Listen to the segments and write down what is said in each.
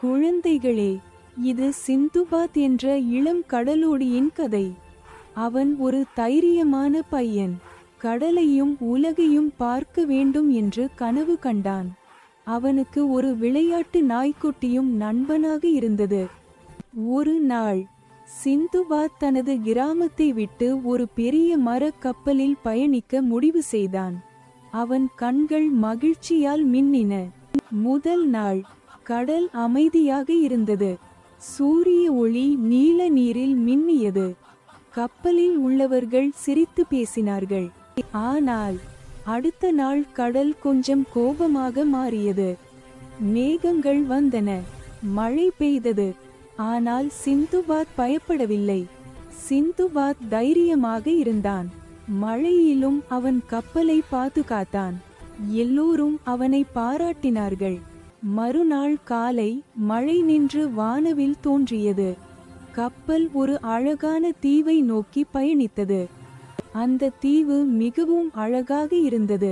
குழந்தைகளே, இது சிந்துபாத் என்ற இளம் கடலோடியின் கதை. அவன் ஒரு தைரியமான பையன். கடலையும் உலகையும் பார்க்க வேண்டும் என்று கனவு கண்டான். அவனுக்கு ஒரு விளையாட்டு நாய்க்குட்டியும் நண்பனாக இருந்தது. ஒரு நாள் சிந்துபாத் தனது கிராமத்தை விட்டு ஒரு பெரிய மரக் கப்பலில் பயணிக்க முடிவு செய்தான். அவன் கண்கள் மகிழ்ச்சியால் மின்னின. முதல் நாள் கடல் அமைதியாக இருந்தது. சூரிய ஒளி நீல நீரில் மின்னியது. கப்பலில் உள்ளவர்கள் சிரித்து பேசினார்கள். ஆனால் அடுத்த நாள் கடல் கொஞ்சம் கோபமாக மாறியது. மேகங்கள் வந்தன, மழை பெய்தது. ஆனால் சிந்துபாத் பயப்படவில்லை. சிந்துபாத் தைரியமாக இருந்தான். மழையிலும் அவன் கப்பலை பாதுகாத்தான். எல்லோரும் அவனை பாராட்டினார்கள். மறுநாள் காலை மழை நின்று வானவில் தோன்றியது. கப்பல் ஒரு அழகான தீவை நோக்கி பயணித்தது. அந்த தீவு மிகவும் அழகாக இருந்தது.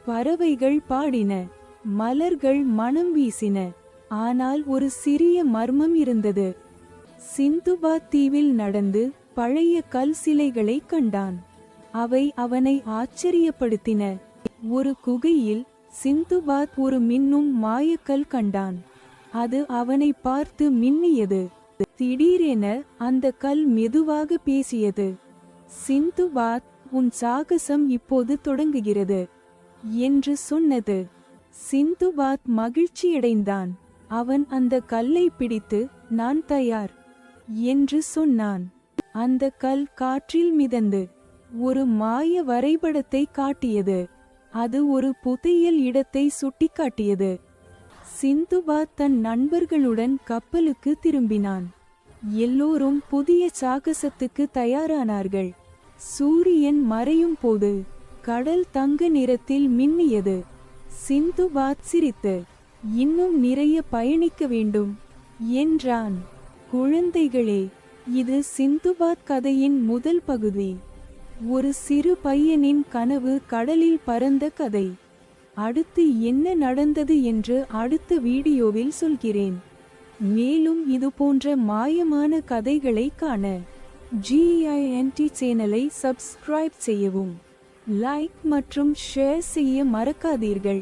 பறவைகள் பாடின, மலர்கள் மணம் வீசின. ஆனால் ஒரு சிறிய மர்மம் இருந்தது. சிந்துபாத் தீவில் நடந்து பழைய கல் சிலைகளை கண்டான். அவை அவனை ஆச்சரியப்படுத்தின. ஒரு குகையில் சிந்துபாத் ஒரு மின்னும் மாயக்கல் கண்டான். அது அவனை பார்த்து மின்னியது. திடீரென அந்த கல் மெதுவாக பேசியது. சிந்துபாத், உன் சாகசம் இப்போது தொடங்குகிறது என்று சொன்னது. சிந்துபாத் மகிழ்ச்சியடைந்தான். அவன் அந்த கல்லை பிடித்து, நான் தயார் என்று சொன்னான். அந்த கல் காற்றில் மிதந்து ஒரு மாய வரைபடத்தை காட்டியது. அது ஒரு புதையல் இடத்தை சுட்டிக்காட்டியது. சிந்துபாத் தன் நண்பர்களுடன் கப்பலுக்கு திரும்பினான். எல்லோரும் புதிய சாகசத்துக்கு தயாரானார்கள். சூரியன் மறையும் போது கடல் தங்க நிறத்தில் மின்னியது. சிந்துபாத் சிரித்து, இன்னும் நிறைய பயணிக்க வேண்டும் என்றான். குழந்தைகளே, இது சிந்துபாத் கதையின் முதல் பகுதி. ஒரு சிறு பையனின் கனவு கடலில் பறந்த கதை. அடுத்து என்ன நடந்தது என்று அடுத்த வீடியோவில் சொல்கிறேன். மேலும் இது போன்ற மாயமான கதைகளை காண GINT சேனலை சப்ஸ்கிரைப் செய்யவும், லைக் மற்றும் ஷேர் செய்ய மறக்காதீர்கள்.